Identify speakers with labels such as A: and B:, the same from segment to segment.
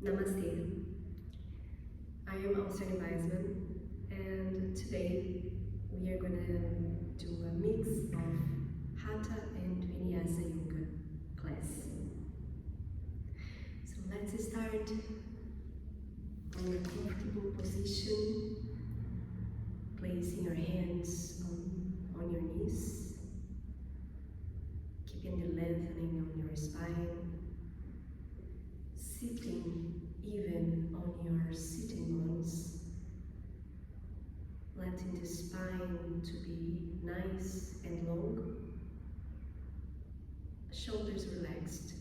A: Namaste. I am Anjaneyasana, and today we are going to do a mix of Hatha and Vinyasa yoga class. So let's start in a comfortable position, placing your hands on your knees, keeping the lengthening on your spine, sitting even on your sitting bones, letting the spine to be nice and long, shoulders relaxed.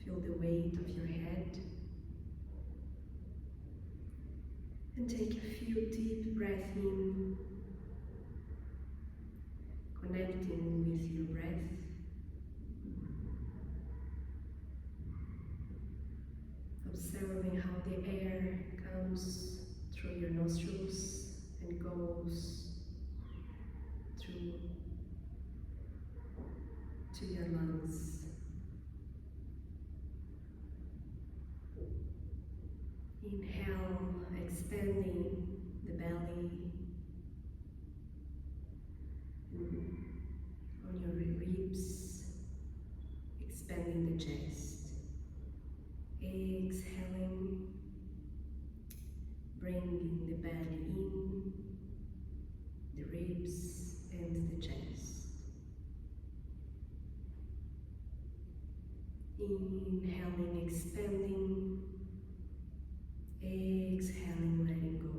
A: Feel the weight of your head and take a few deep breaths in, connecting with your breath. Observing how the air comes through your nostrils and goes through to your lungs. Inhale, expanding the belly on your ribs, expanding the chest. Exhaling, bringing the belly in, the ribs and the chest. Inhaling, expanding, exhaling, letting go.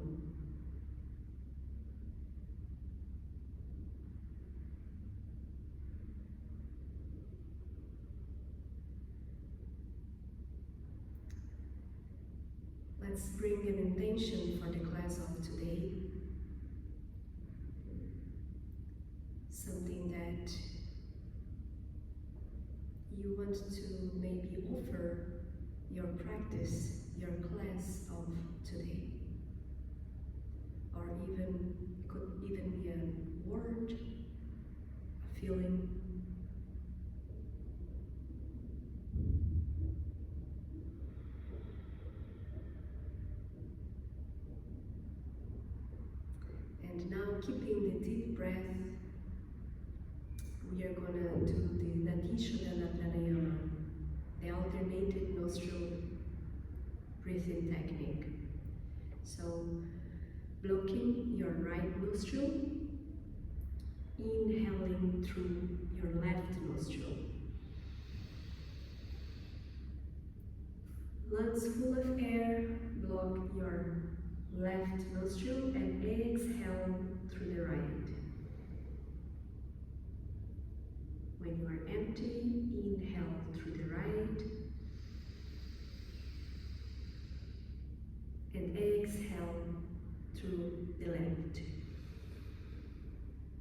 A: Let's bring an intention for the class of today. Something that you want to maybe offer your practice, your class of today. Or even, it could even be a word, a feeling. And now, keeping the deep breath, we are going to do the Anjaneyasana pranayama, the alternated nostril breathing technique. So, blocking your right nostril, inhaling through your left nostril. Lungs full of air, block your left nostril and exhale through the right. When you are empty, inhale through the right and exhale through the left.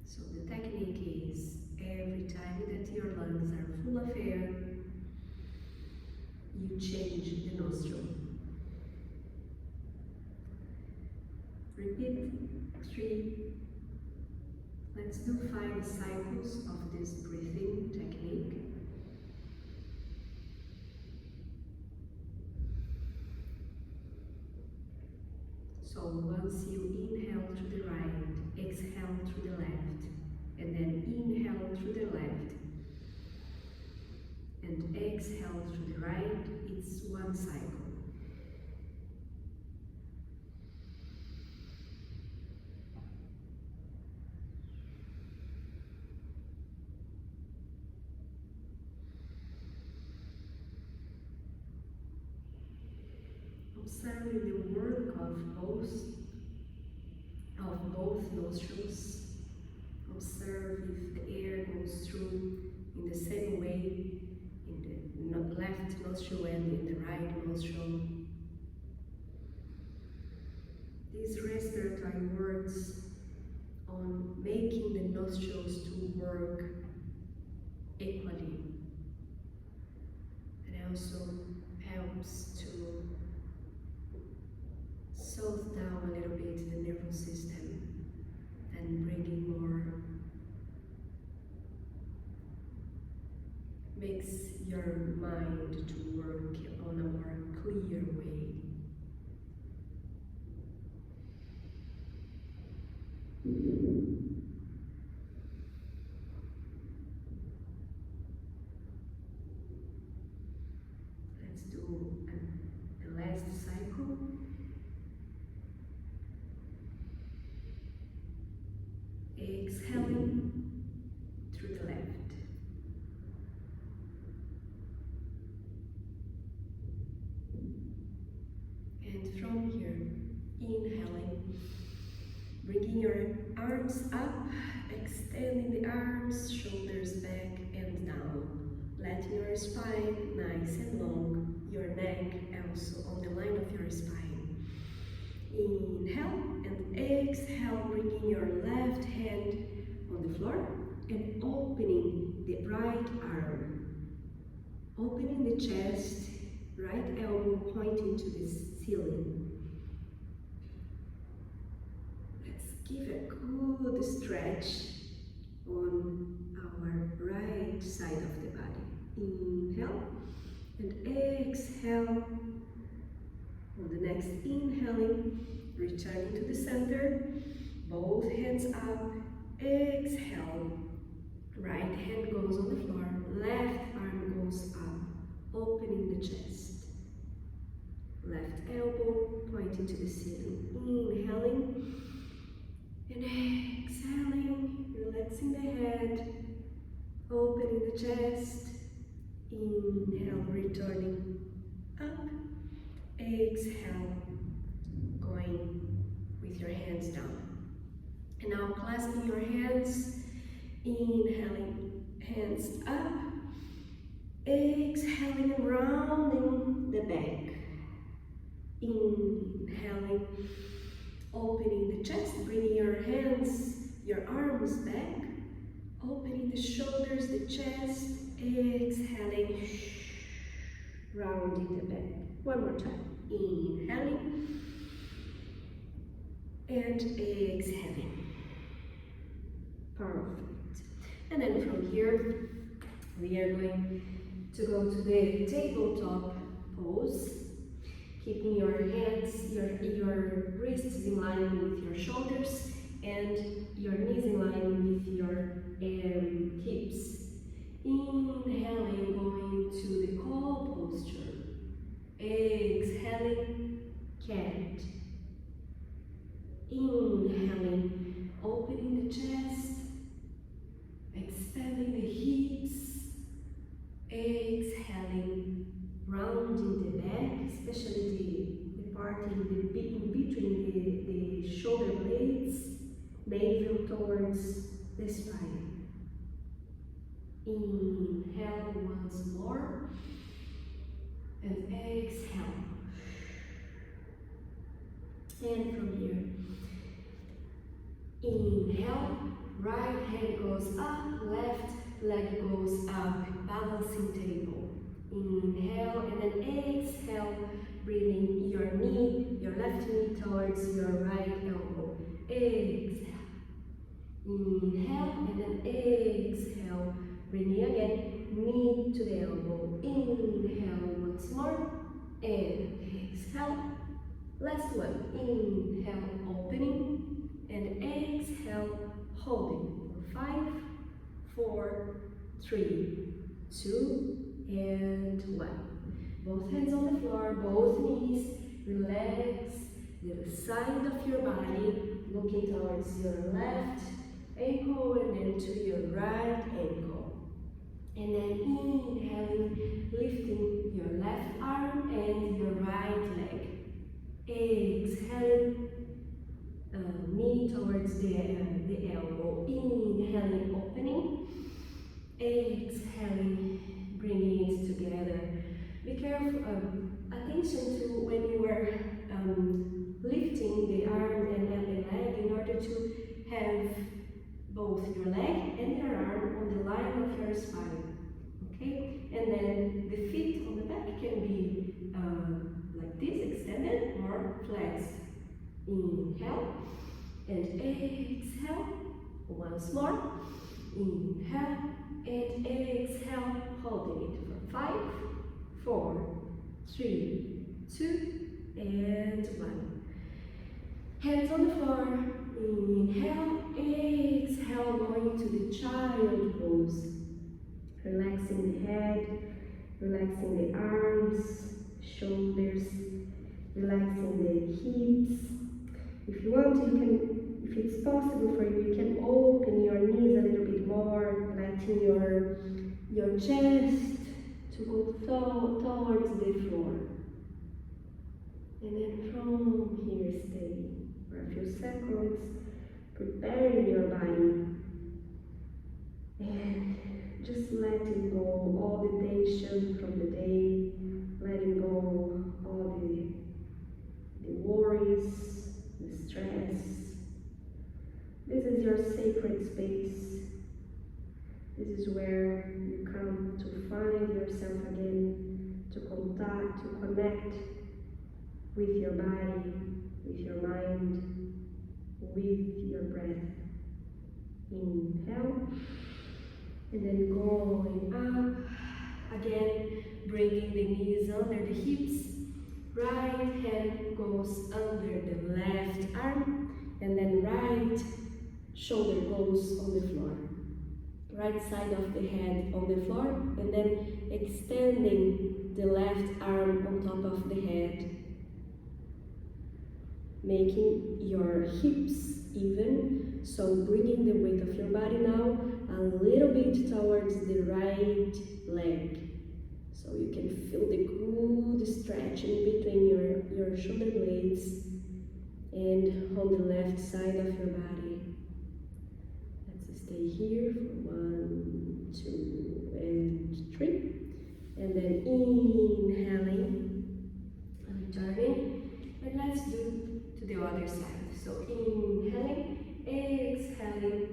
A: So the technique is every time that your lungs are full of air, you change the nostril. Repeat 3. Let's do 5 cycles of this breathing technique. So once you inhale through the right, exhale through the left, and then inhale through the left, and exhale through the right, it's 1 cycle. Observing the work of both nostrils. Observe if the air goes through in the same way in the left nostril and in the right nostril. These respiratory works on making the nostrils to work equally. It also helps to soothe down a little bit the nervous system and bringing more makes your mind to work on a more clear way. Let's do the last cycle. Exhaling through the left. And from here, inhaling, bringing your arms up, extending the arms, shoulders back and down, letting your spine nice and long, your neck also on the line of your spine. Inhale and exhale, bringing your left hand on the floor and opening the right arm, opening the chest, right elbow pointing to the ceiling. Let's give a good stretch on our right side of the body. Inhale and exhale. On the next inhaling, returning to the center, both hands up, exhale. Right hand goes on the floor, left arm goes up, opening the chest. Left elbow pointing to the ceiling. Inhaling and exhaling, relaxing the head, opening the chest. Inhale, returning up. Exhale, going with your hands down. And now clasping your hands, inhaling, hands up. Exhaling and rounding the back. Inhaling, opening the chest, bringing your hands, your arms back, opening the shoulders, the chest, exhaling, rounding the back. One more time, inhaling and exhaling. Perfect. And then from here, we are going to go to the tabletop pose. Keeping your hands, your wrists in line with your shoulders and your knees in line with your hips. Inhaling, going to the cow posture. Exhaling, cat. Inhaling, opening the chest, expanding the hips. Exhaling, rounding the back, especially the part in between the shoulder blades, navel towards the spine. Inhale once more and exhale. And from here, inhale, right hand goes up, left leg goes up, balancing table. Inhale and then exhale, bringing your left knee towards your right elbow. Exhale. Inhale and then exhale, bringing again knee to the elbow. Inhale once more and exhale. Last one. Inhale, opening and exhale, holding for 5, 4, 3, 2, and 1. Both hands on the floor, both knees. Relax the side of your body, looking towards your left ankle and then to your right ankle. And then inhaling, lifting your left arm and your right leg. Exhaling, knee towards the elbow. Inhaling, opening. Exhaling, bringing it together. Be careful, attention to when you are lifting the arm and the leg in order to have both your leg and your arm on the line of your spine. Okay? And then the feet on the back can be like this, extended or flexed. Inhale and exhale. Once more. Inhale and exhale, holding. 4, 3, 2, and 1. Hands on the floor. Inhale, exhale, going to the child pose. Relaxing the head, relaxing the arms, shoulders, relaxing the hips. If you want, you can, if it's possible for you, you can open your knees a little bit more, letting your chest to go towards the floor. And then from here, stay for a few seconds, preparing your body. And just letting go all the tension from the day, letting go all the worries, the stress. This is your sacred space. This is where you come to find yourself again, to contact, to connect with your body, with your mind, with your breath. Inhale, and then going up, again, bringing the knees under the hips. Right hand goes under the left arm, and then right shoulder goes on the floor. Right side of the head on the floor, and then extending the left arm on top of the head. Making your hips even, so bringing the weight of your body now a little bit towards the right leg. So you can feel the good stretching between your shoulder blades and on the left side of your body. Let's stay here for 1, 2, and 3. And then inhaling, returning, and let's do to the other side. So inhaling, exhaling,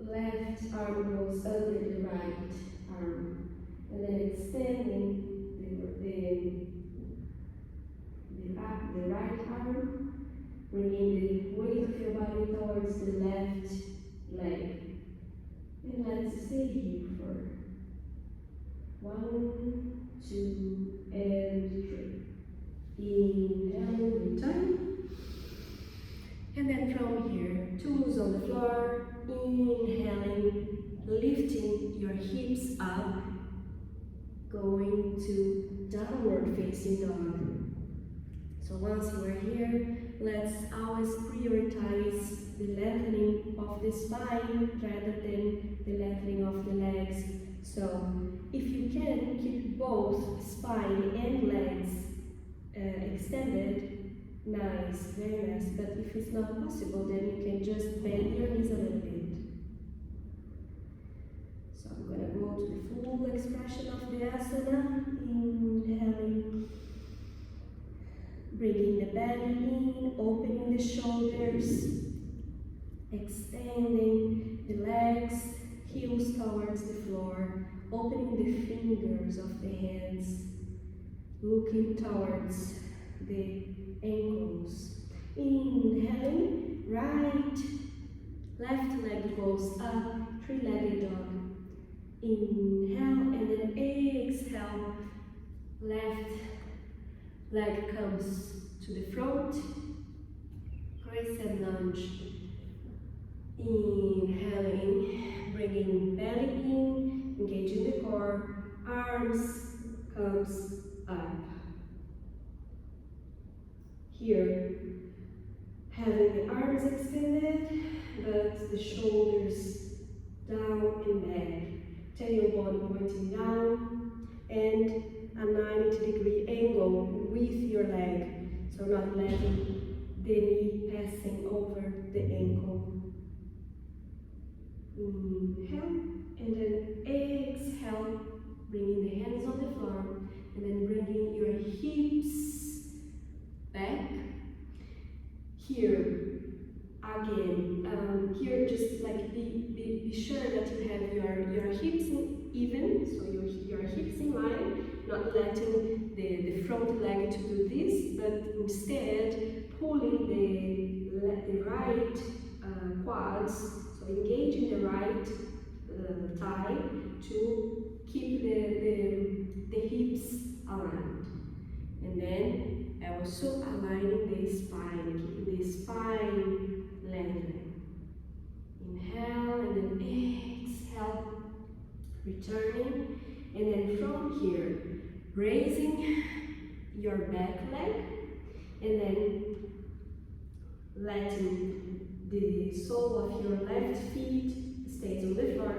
A: left arm goes under the right arm. And then extending the right arm, bringing the weight of your body towards the left leg. And let's stay here for 1, 2, and 3. Inhale, return. And then from here, toes on the floor, inhaling, lifting your hips up, going to downward facing dog. So once you are here, let's always prioritize the lengthening of the spine rather than the lengthening of the legs. So if you can, keep both spine and legs extended, nice, very nice. But if it's not possible, then you can just bend your knees a little bit. So I'm going to go to the full expression of the asana. Inhaling, bringing the belly in, opening the shoulders, extending the legs, heels towards the floor, opening the fingers of the hands, looking towards the ankles. Inhaling, right, left leg goes up, three-legged dog. Inhale, and then exhale, left leg comes to the front, Crescent Lunge. Inhaling, bringing belly in, engaging the core, arms comes up. Here, having the arms extended, but the shoulders down and back. Tailbone pointing down, and a 90-degree angle with your leg. So not letting the knee passing over the ankle. Inhale, and then exhale, bringing the hands on the floor, and then bringing your hips back. Here, again, here just like be sure that you have your hips even, so your hips in line, not letting the front leg to do this, but instead pulling the right quads, so engaging the right thigh to keep the also aligning the spine, keeping the spine lengthened. Inhale and then exhale, returning, and then from here, raising your back leg, and then letting the sole of your left feet stays on the floor,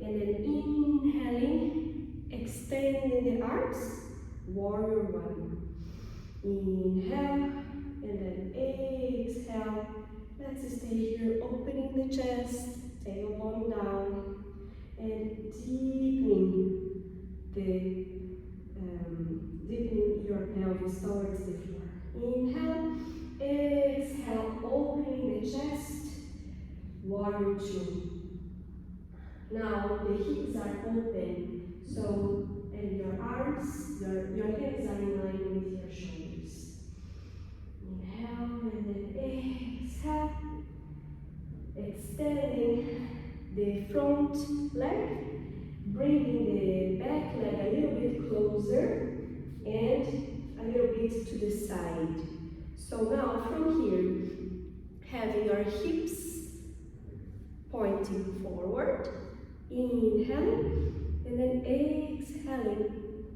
A: and then inhaling, extending the arms, warrior one. Inhale, and then exhale. Let's stay here, opening the chest, tailbone down, and deepening your pelvis towards the floor. Inhale, exhale, opening the chest, warrior two. Now the hips are open, so and your arms, your hands are in line with your shoulders. Inhale and then exhale, extending the front leg, bringing the back leg a little bit closer and a little bit to the side. So now from here, having your hips pointing forward, inhaling, and then exhaling,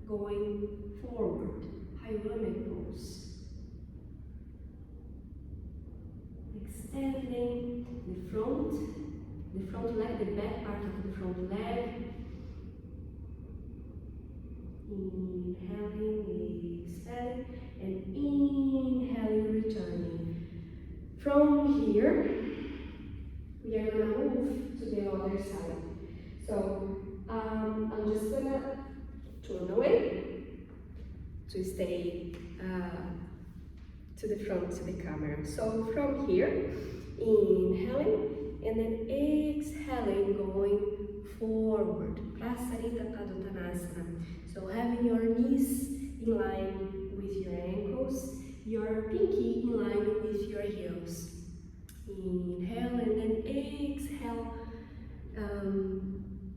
A: going forward, pyramid pose. Extending the front leg, the back part of the front leg. Inhaling, exhaling, and inhaling, returning. From here, we are going to move to the other side. So I'm just going to turn away to stay to the front to the camera. So from here, inhaling and then exhaling, going forward, Prasarita Padottanasana. So having your knees in line with your ankles, your pinky in line with your heels. Inhale and then exhale,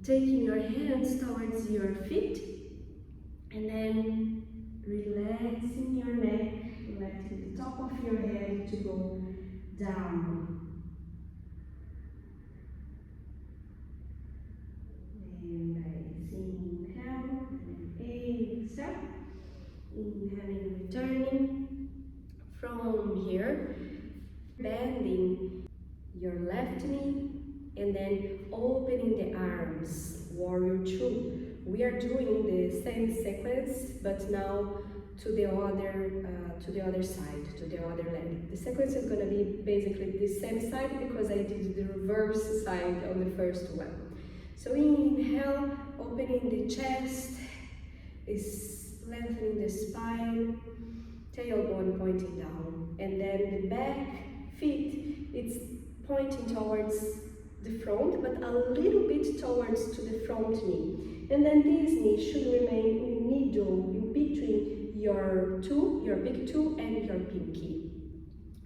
A: taking your hands towards your feet, and then relaxing your neck, letting the top of your head to go down. And inhale and exhale, inhaling, returning. From here, bending your left knee and then opening the arms, warrior two. We are doing the same sequence, but now to the other side, to the other leg. The sequence is going to be basically the same side because I did the reverse side on the first one. So inhale, opening the chest, is lengthening the spine, tailbone pointing down, and then the back feet, it's pointing towards the front, but a little bit towards to the front knee. And then this knee should remain in middle, in between your big toe and your pinky.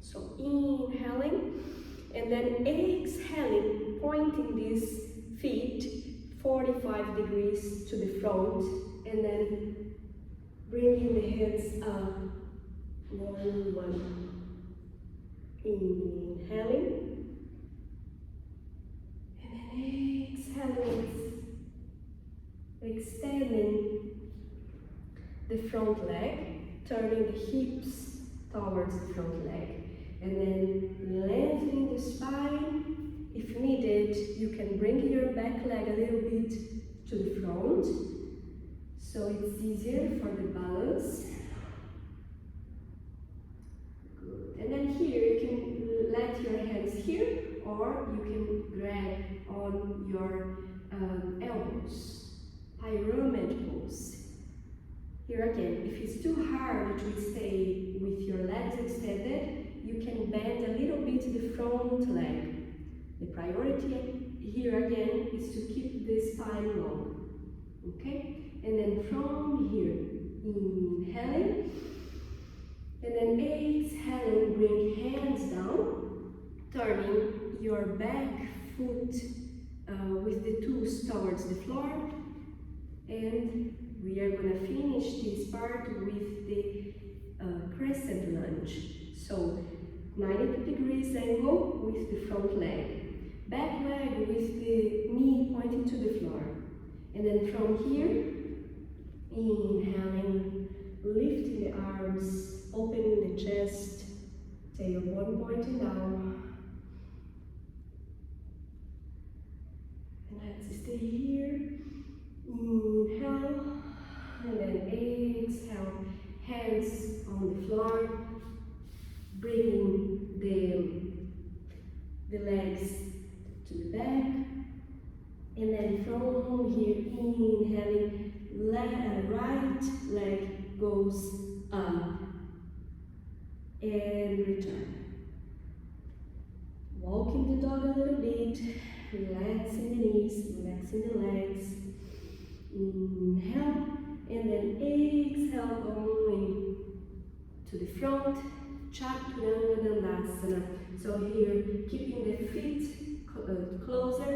A: So inhaling, and then exhaling, pointing these feet 45 degrees to the front, and then bringing the hands up, one. Inhaling, and then exhaling, extending the front leg, turning the hips towards the front leg, and then lengthening the spine. If needed, you can bring your back leg a little bit to the front, so it's easier for the balance. Good. And then here you can let your hands here, or you can grab on your elbows. Pyramid pose. Here again, if it's too hard to stay with your legs extended, you can bend a little bit the front leg. The priority here again is to keep the spine long. Okay? And then from here, inhaling, and then exhaling, bring hands down, turning your back foot with the toes towards the floor, and we are going to finish this part with the Crescent Lunge. So 90 degrees angle with the front leg. Back leg with the knee pointing to the floor. And then from here, inhaling, lifting the arms, opening the chest, tailbone pointing down. And let's stay here. Inhale, and then exhale. Hands on the floor, bringing the legs to the back. And then from here, inhaling, right leg goes up and return. Walking the dog a little bit, relaxing the knees, relaxing the legs. Inhale, and then exhale, going to the front, Chaturanga. So here, keeping the feet closer,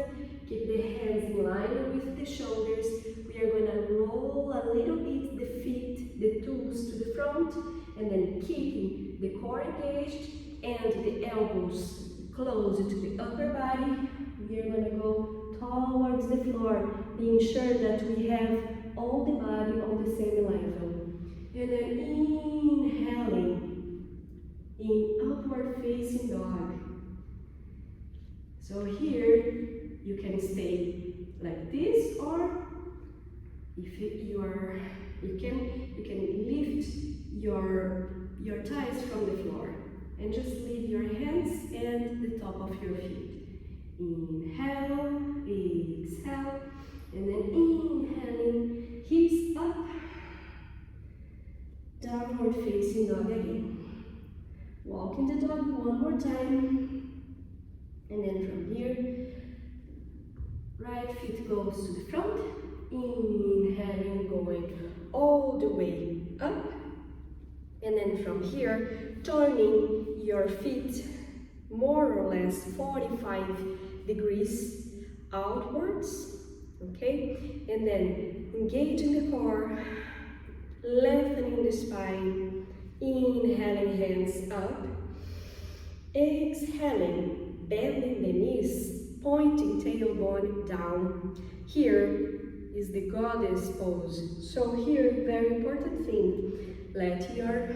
A: keep the hands in line with the shoulders. We are going to roll a little bit the feet, the toes to the front, and then keeping the core engaged and the elbows close to the upper body. We are going to go towards the floor, being sure that we have all the body on the same level. And then inhaling in upward facing dog. So here you can stay like this, or if you can lift your thighs from the floor and just leave your hands and the top of your feet. Inhale, exhale, and then inhaling, hips up, downward facing dog again. Walking the dog one more time, and then from here, right foot goes to the front, inhaling, going all the way up, and then from here, turning your feet more or less 45 degrees outwards, okay? And then engaging the core, lengthening the spine, inhaling, hands up, exhaling, bending the knees, pointing tailbone down. Here is the goddess pose. So here, very important thing, let your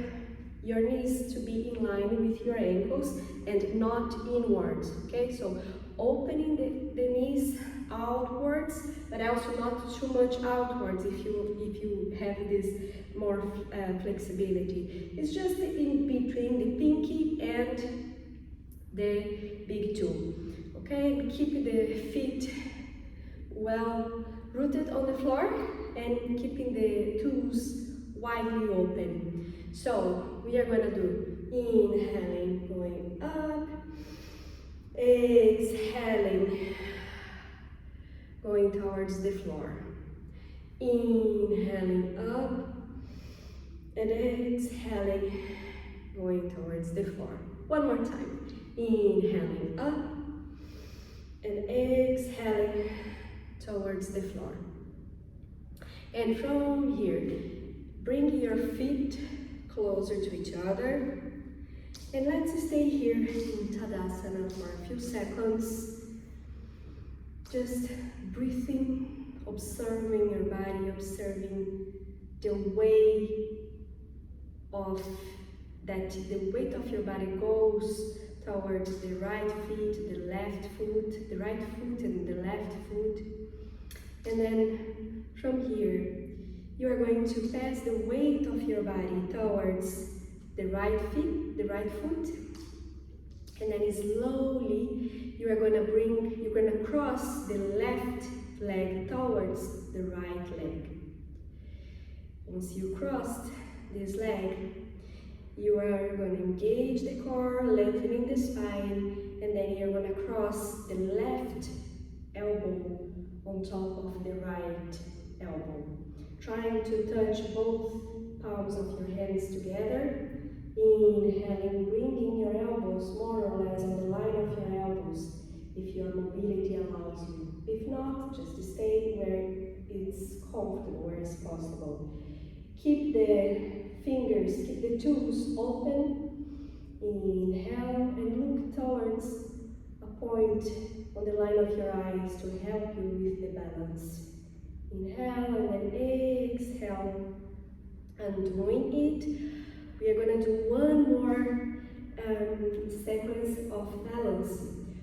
A: knees to be in line with your ankles and not inwards, okay? So opening the knees outwards, but also not too much outwards if you have this more flexibility. It's just in between the pinky and the big toe, okay? Keep the feet well rooted on the floor and keeping the toes widely open. So we are going to do inhaling, going up, exhaling, going towards the floor, inhaling up, and exhaling, going towards the floor. One more time, inhaling up, and exhaling towards the floor. And from here, bring your feet closer to each other, and let's stay here in Tadasana for a few seconds, just breathing, observing your body, observing the way the weight of your body goes towards the right feet, the left foot, the right foot and the left foot. And then from here, you are going to pass the weight of your body towards the right foot, and then slowly you're gonna cross the left leg towards the right leg. Once you crossed this leg, you are going to engage the core, lengthening the spine, and then you're going to cross the left elbow on top of the right elbow. Trying to touch both palms of your hands together. Inhaling, bringing your elbows more or less on the line of your elbows if your mobility allows you. If not, just stay where it's comfortable, where it's possible. Keep the fingers, keep the toes open. Inhale and look towards a point on the line of your eyes to help you with the balance. Inhale and then exhale. And doing it, we are going to do one more sequence of balance.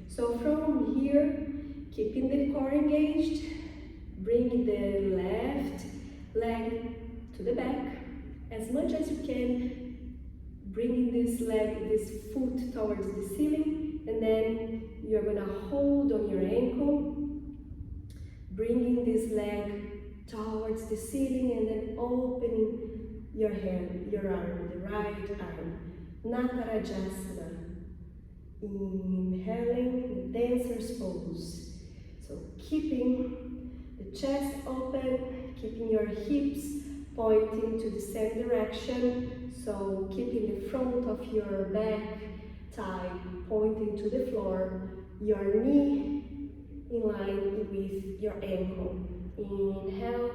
A: So from here, keeping the core engaged, bring the left leg to the back as much as you can, bringing this foot towards the ceiling, and then you're going to hold on your ankle, bringing this leg towards the ceiling, and then opening your hand, your arm, the right arm. Natarajasana. Inhaling the dancer's pose. So keeping the chest open, keeping your hips pointing to the same direction. So keeping the front of your back thigh pointing to the floor, your knee in line with your ankle. Inhale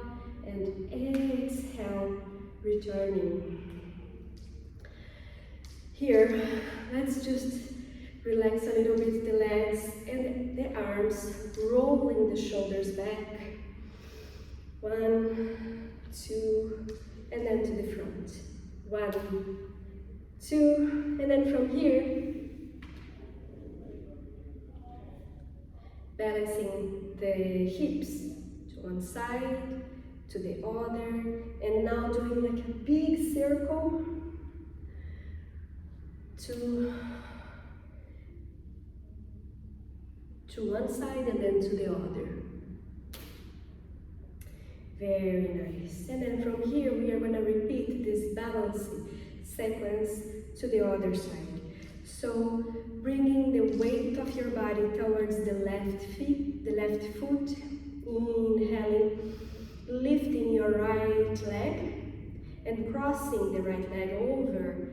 A: and exhale, returning. Here, let's just relax a little bit the legs and the arms, rolling the shoulders back. 1, 2, and then to the front. 1, 2, and then from here, balancing the hips to one side, to the other, and now doing like a big circle to one side and then to the other. Very nice. And then from here we are going to repeat this balancing sequence to the other side. So bringing the weight of your body towards the left foot, inhaling, lifting your right leg and crossing the right leg over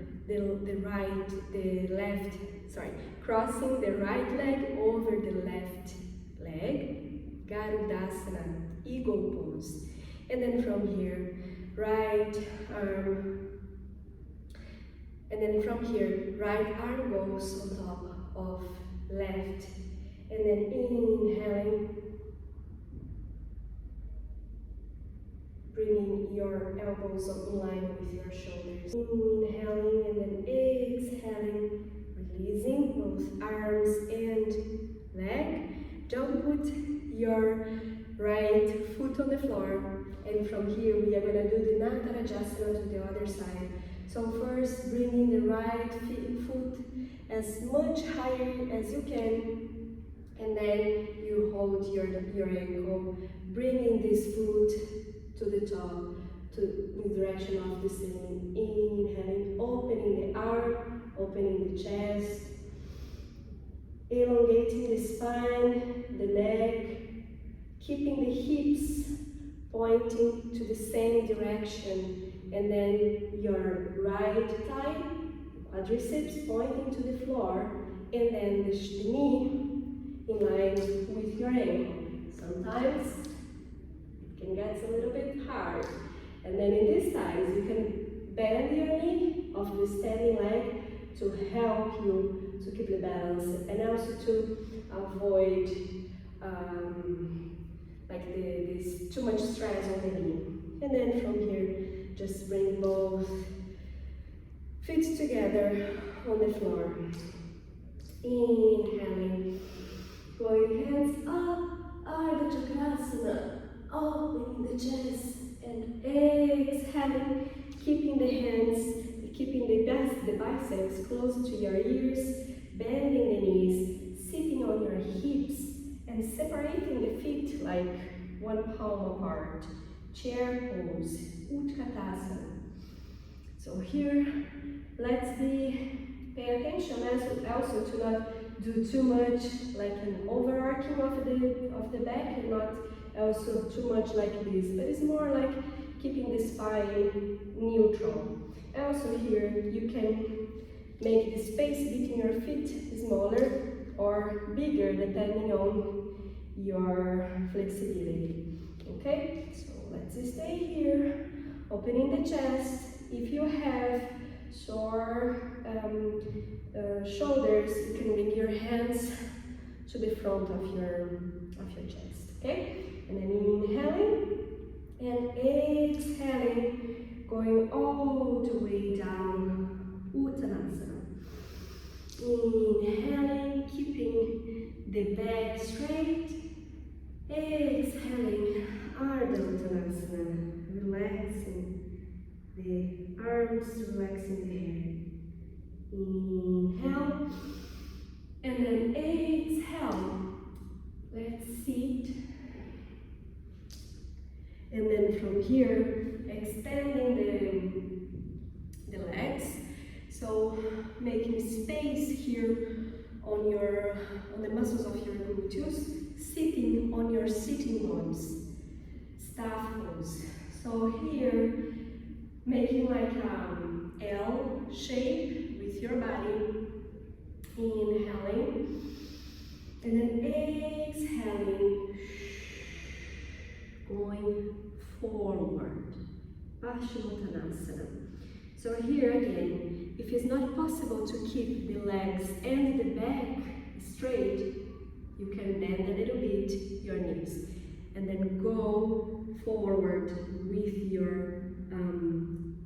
A: crossing the right leg over the left leg, Garudasana, eagle pose. And then from here, right arm, and then from here, right arm goes on top of left, and then inhaling, bringing your elbows up in line with your shoulders. Inhaling and then exhaling, releasing both arms and leg. Don't put your right foot on the floor. And from here we are going to do the Natarajasana to the other side. So first bringing the right foot as much higher as you can. And then you hold your ankle, bringing this foot to the top, to the direction of the ceiling. Inhaling, opening the arm, opening the chest, elongating the spine, the neck, keeping the hips pointing to the same direction, and then your right thigh, quadriceps pointing to the floor, and then the knee in line with your ankle. Sometimes it gets a little bit hard, and then in this size you can bend your knee of the standing leg to help you to keep the balance and also to avoid this too much stress on the knee. And then from here, just bring both feet together on the floor. Inhaling, going hands up, Ardha Chakrasana, opening the chest, and exhaling, keeping the hands, keeping the biceps close to your ears, bending the knees, sitting on your hips, and separating the feet like one palm apart. Chair pose, Utkatasana. So here, let's pay attention also to not do too much like an overarching of the back, and not also too much like this, but it's more like keeping the spine neutral. Also here, you can make the space between your feet smaller or bigger depending on your flexibility. Okay, so let's stay here, opening the chest, If you have sore shoulders, you can bring your hands to the front of your chest, okay? And then inhaling and exhaling, going all the way down, Uttanasana. Inhaling, keeping the back straight. Exhaling, Ardha Uttanasana, relaxing the arms, relaxing the head. Inhale, and then exhale. Let's sit. And then from here, extending the legs. So making space here on the muscles of your gluteus, sitting on your sitting bones, staff pose. So here, making like an L shape with your body, inhaling, and then exhaling, going forward, Paschimottanasana. So here again, if it's not possible to keep the legs and the back straight, you can bend a little bit your knees and then go forward with your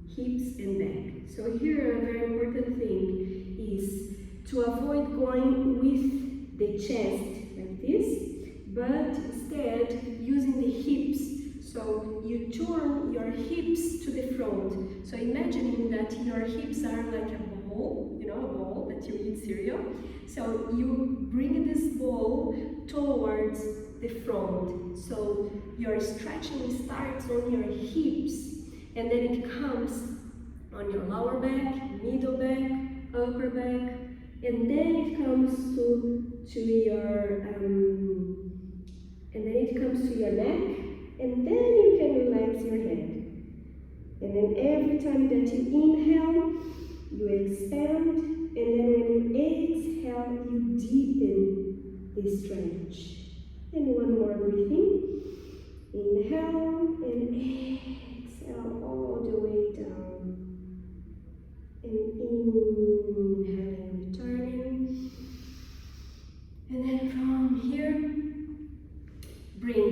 A: hips and back. So here a very important thing is to avoid going with the chest like this, but instead using the hips. So you turn your hips to the front. So imagining that your hips are like a bowl, you know, a bowl that you eat cereal. So you bring this bowl towards the front. So your stretching starts on your hips, and then it comes on your lower back, middle back, upper back, and then it comes to your neck. And then you can relax your head. And then every time that you inhale, you expand. And then when you exhale, you deepen the stretch. And one more breathing. Inhale and exhale all the way down. And inhaling, returning. And then from here, bring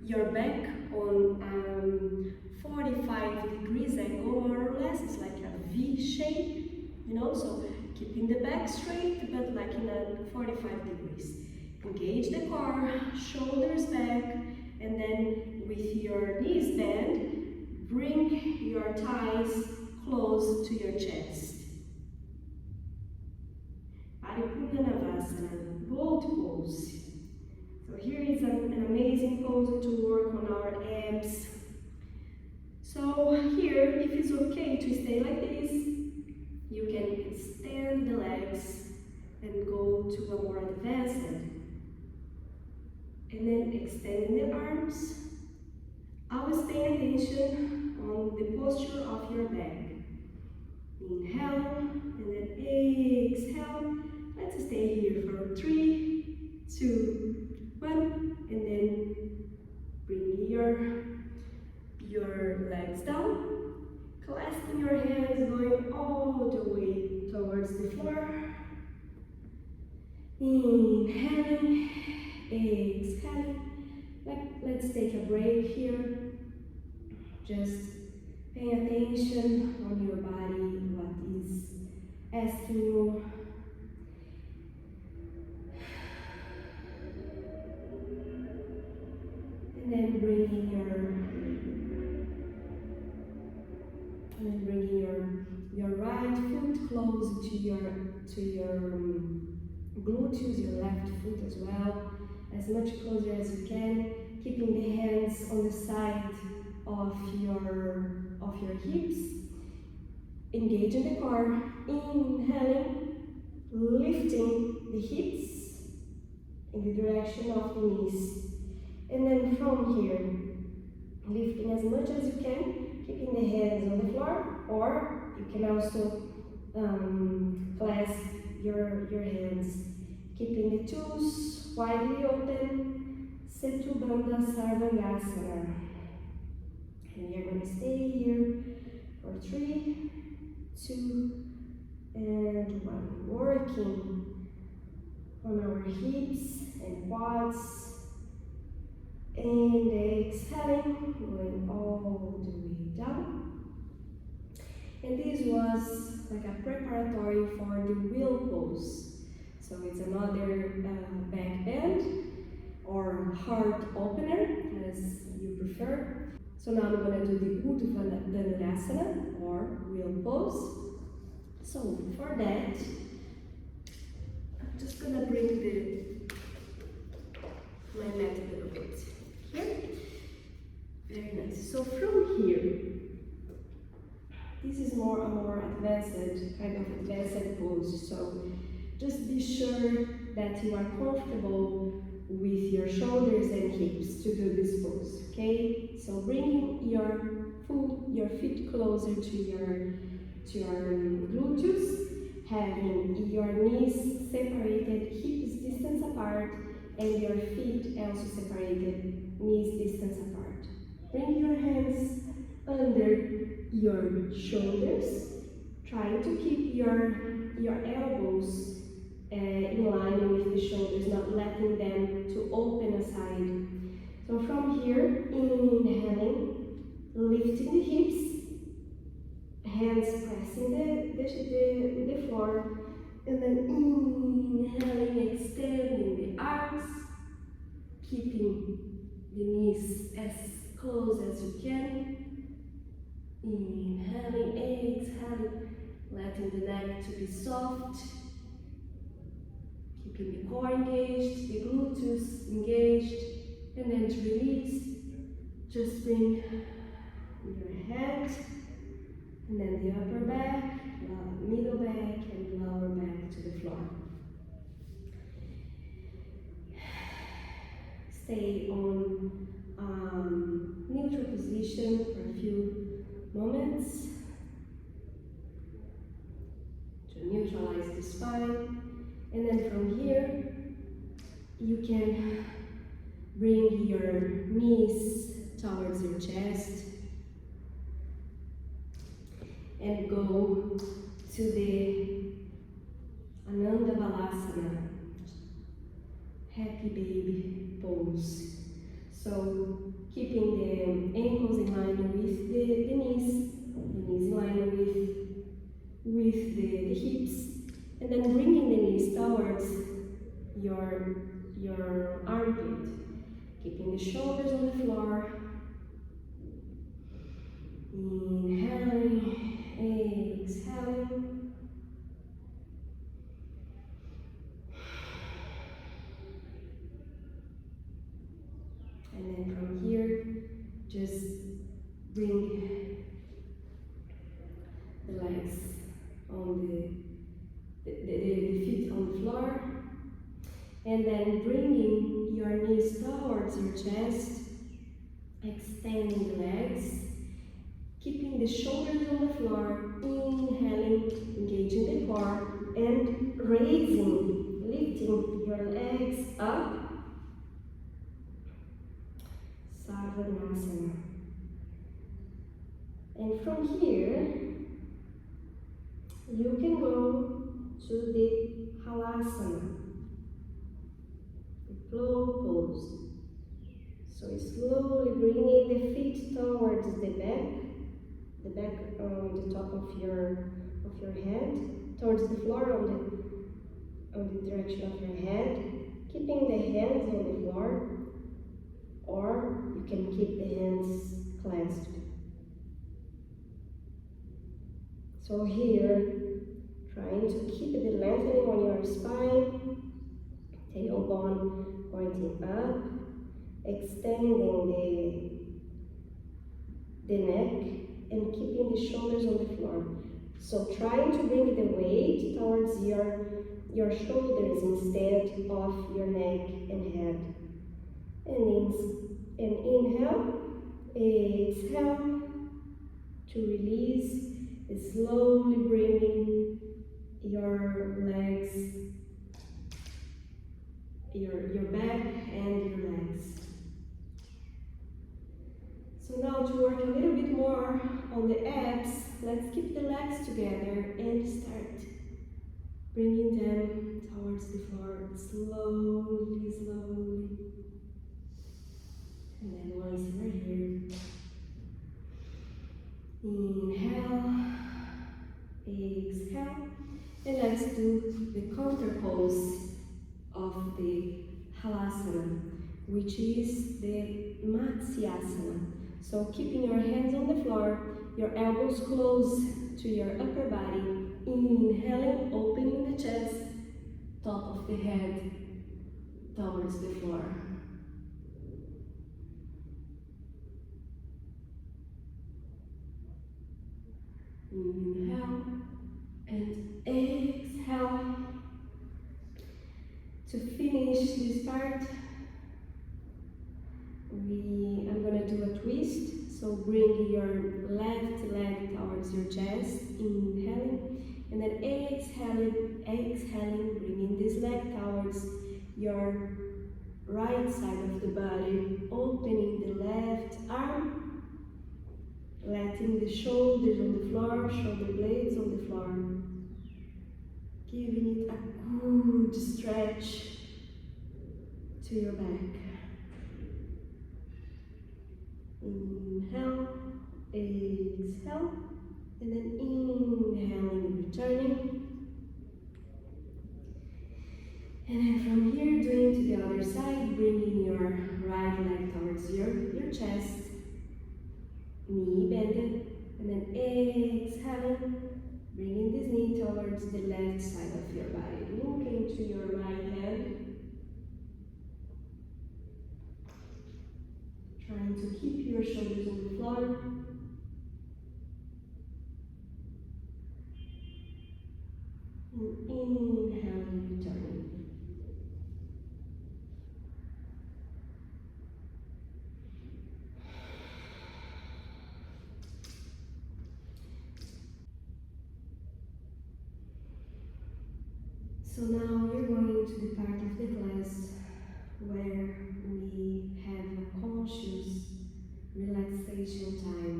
A: your back on 45 degrees angle, more or less. It's like a V shape, you know, so keeping the back straight, but like in a 45 degrees. Engage the core, shoulders back, and then with your knees bent, bring your thighs close to your chest. Paripurvanavasana, boat pose. So here is an amazing pose to work on our abs. So here, if it's okay to stay like this, you can extend the legs and go to a more advanced. And then extending the arms. Always pay attention on the posture of your back. Inhale and then exhale. Let's stay here for 3, 2, 1, and then bring your legs down, clasping your hands, going all the way towards the floor. Inhaling, exhaling. Let's take a break here. Just pay attention on your body, what is asking you. And then bringing your right foot close to your glutes, your left foot as well, as much closer as you can, keeping the hands on the side of your hips. Engaging the core, inhaling, lifting the hips in the direction of the knees. And then from here, lifting as much as you can, keeping the hands on the floor, or you can also clasp your hands, keeping the toes widely open, Setubandha Sarvangasana. And you're going to stay here for 3, 2, and 1. Working on our hips and quads. And exhaling, going all the way down. And this was like a preparatory for the wheel pose. So it's another back bend or heart opener, as you prefer. So now I'm going to do the Anjaneyasana or wheel pose. So for that, I'm just going to bring my mat a little bit here. Very nice. So from here, this is a more advanced, kind of advanced pose. So just be sure that you are comfortable with your shoulders and hips to do this pose, okay? So bringing your feet closer to your glutes, having your knees separated, hips distance apart, and your feet also separated, knees distance apart. Bring your hands under your shoulders, trying to keep your elbows in line with the shoulders, not letting them to open aside. So from here, inhaling, lifting the hips, hands pressing the floor, and then inhaling, extending the arms, keeping the knees as close as you can. Inhaling, exhaling, letting the neck to be soft. Keeping the core engaged, the glutes engaged, and then to release, just bring your head, and then the upper back, middle back, and lower back to the floor. Stay on neutral position for a few moments to neutralize the spine. And then from here, you can bring your knees towards your chest and go to the Anjaneyasana, happy baby pose. So keeping the ankles in line with the knees in line with the hips. And then bringing the knees towards your armpit, keeping the shoulders on the floor. Inhaling, exhaling. And then from here, just bring the legs on the feet on the floor, and then bringing your knees towards your chest, extending the legs, keeping the shoulders on the floor, inhaling, engaging the core, and raising, lifting your legs up, Savasana. And from here, you can go to the Halasana, the flow pose. So slowly bringing the feet towards the back on the top of your head, towards the floor on the direction of your head, keeping the hands on the floor, or you can keep the hands clasped. So here, trying to keep the lengthening on your spine, tailbone pointing up, extending the neck, and keeping the shoulders on the floor. So trying to bring the weight towards your shoulders instead of your neck and head. And inhale, exhale, to release, slowly bringing your legs, your back and your legs.
B: So now to work a little bit more on the abs, let's keep the legs together and start bringing them towards the floor slowly, slowly. And then once you're here, inhale, exhale, and let's do the counterpose of the Halasana, which is the Matsyasana. So keeping your hands on the floor, your elbows close to your upper body, inhaling, opening the chest, top of the head towards the floor. Inhale and exhale. To finish this part, I'm going to do a twist. So bring your left leg towards your chest, inhaling, and then exhaling, bringing this leg towards your right side of the body, opening the left arm, letting the shoulders on the floor, shoulder blades on the floor, giving it a good stretch to your back. Inhale, exhale, and then inhaling, returning. And then from here, doing to the other side, bringing your right leg towards your chest, knee bended, and then exhaling, bringing this knee towards the left side of your body, looking to your right hand. Trying to keep your shoulders on the floor. And inhaling, returning. So now you're going to the part of the class where we have a conscious relaxation time.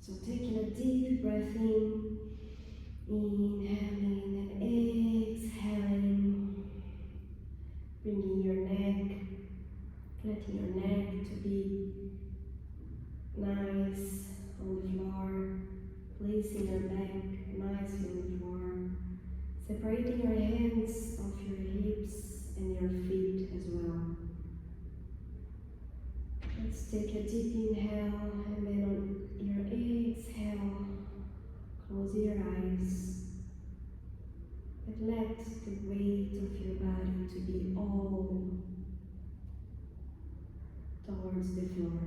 B: So taking a deep breath in, inhaling and then exhaling, bringing your neck, letting your neck to be nice on the floor, placing your back nicely on the floor, separating your hands off your hips and your feet as well. Let's take a deep inhale, and then on your exhale, close your eyes and let the weight of your body to be all towards the floor.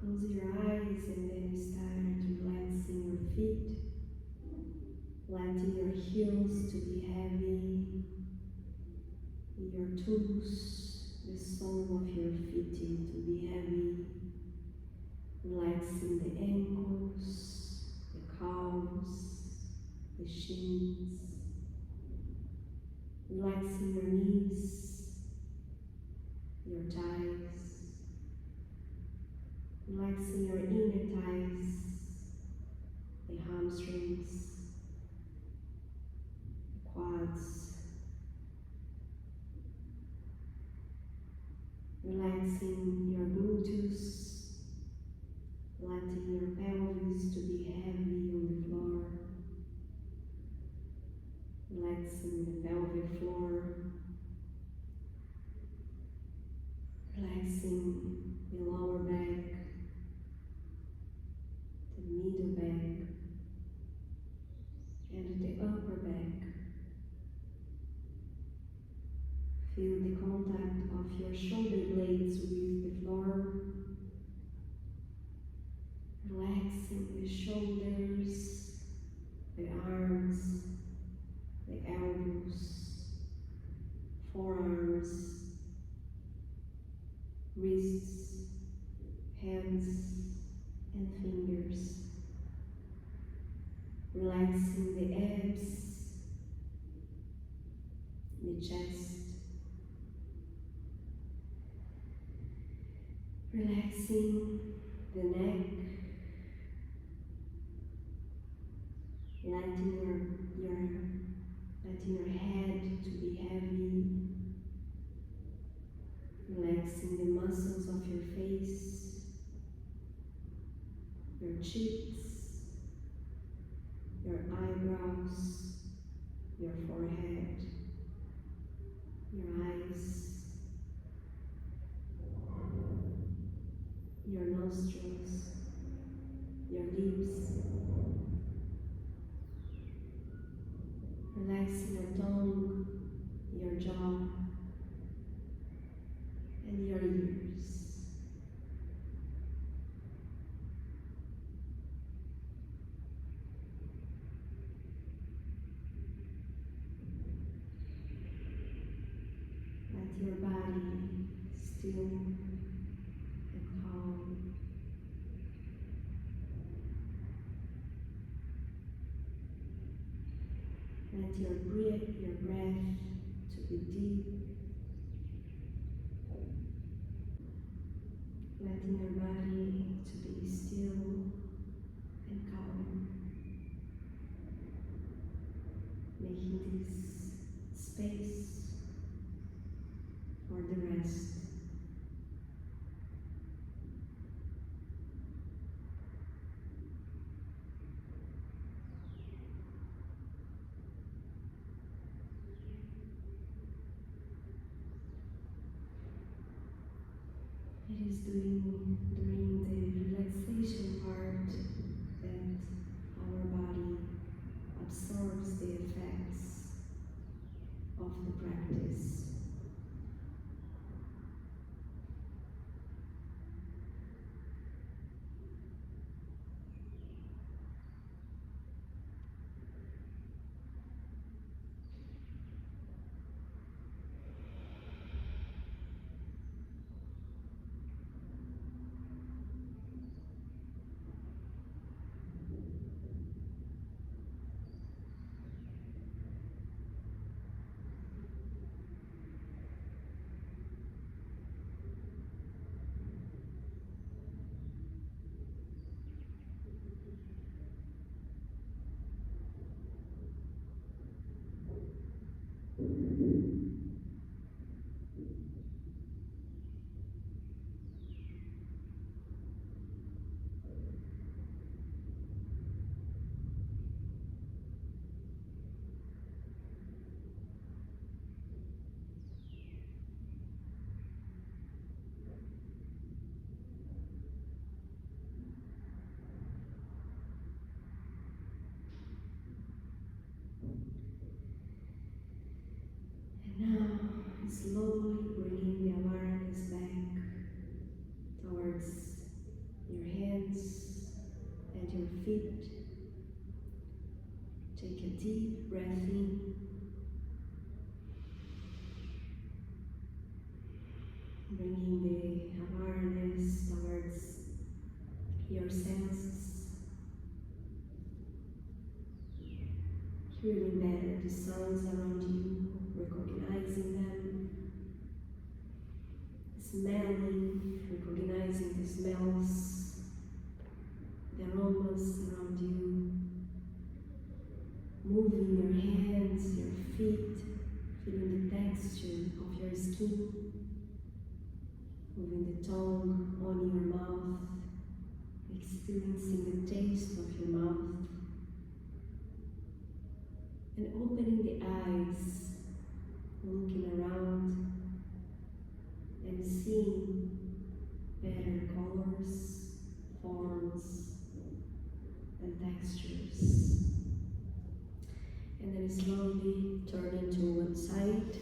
B: Close your eyes and then start relaxing your feet, letting your heels to be heavy, your toes, the sole of your feet to be heavy, relaxing the ankles, the calves, the shins, relaxing your knees, your thighs, relaxing your inner thighs, the hamstrings, the quads, relaxing your glutes, letting your pelvis to be heavy on the floor, relaxing the pelvic floor, relaxing the lower back, the middle back, and the upper back. Feel the contact of your shoulder blades with the floor, relaxing the shoulders, the arms, the elbows, forearms, wrists, hands, and fingers. Relaxing the abs, the chest, Relaxing the neck, letting your head to be heavy, relaxing the muscles of your face, your cheeks, your eyebrows, your forehead, your eyes, your nostrils, your lips, relaxing your tongue, your jaw, and your ears. Let your body still and calm. Let your breath to be deep. Letting your body to be still and calm. Making this space for the rest. It is during the relaxation part that our body absorbs the effects of the practice. Now, slowly bringing the awareness back towards your hands and your feet. Take a deep breath in. Bringing the awareness towards your senses. Hearing better the sounds around you, recognizing them, smelling, recognizing the smells, the aromas around you, moving your hands, your feet, feeling the texture of your skin, moving the tongue on your mouth, experiencing the taste of your mouth, and opening the eyes, looking around and seeing better colors, forms, and textures. And then slowly turning to one side.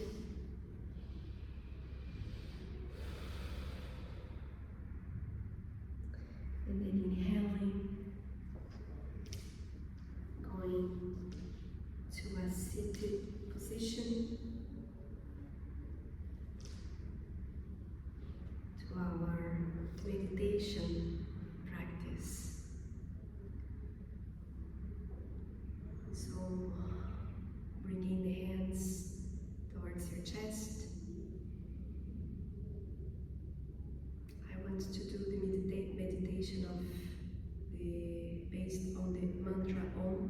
B: And then inhaling, going to a seated position, to our meditation practice. So, bringing the hands towards your chest, I want
A: want to do the meditation of based on the mantra Om.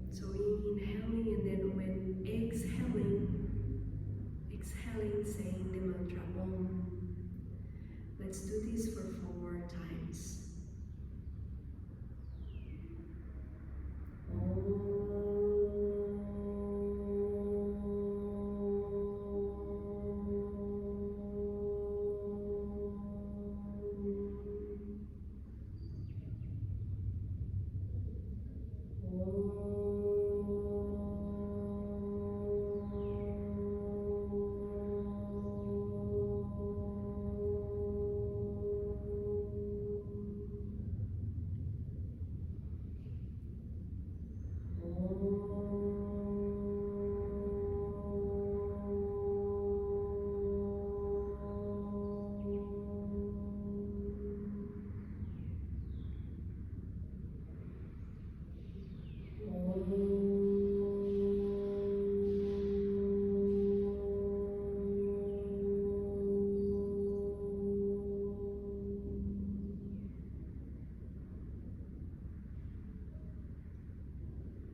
A: So inhaling, and then when exhaling, saying the mantra Om. Let's do this for 4 times.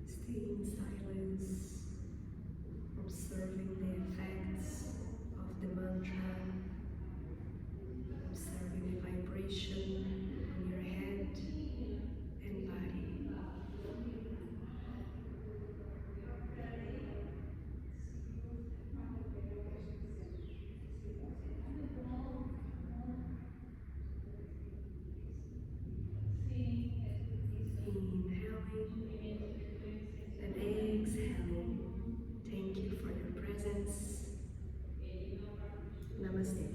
A: Stay in silence, observing the effects of the mantra, observing the vibration on your head and body. Inhaling and exhaling. Thank you for your presence. Namaste.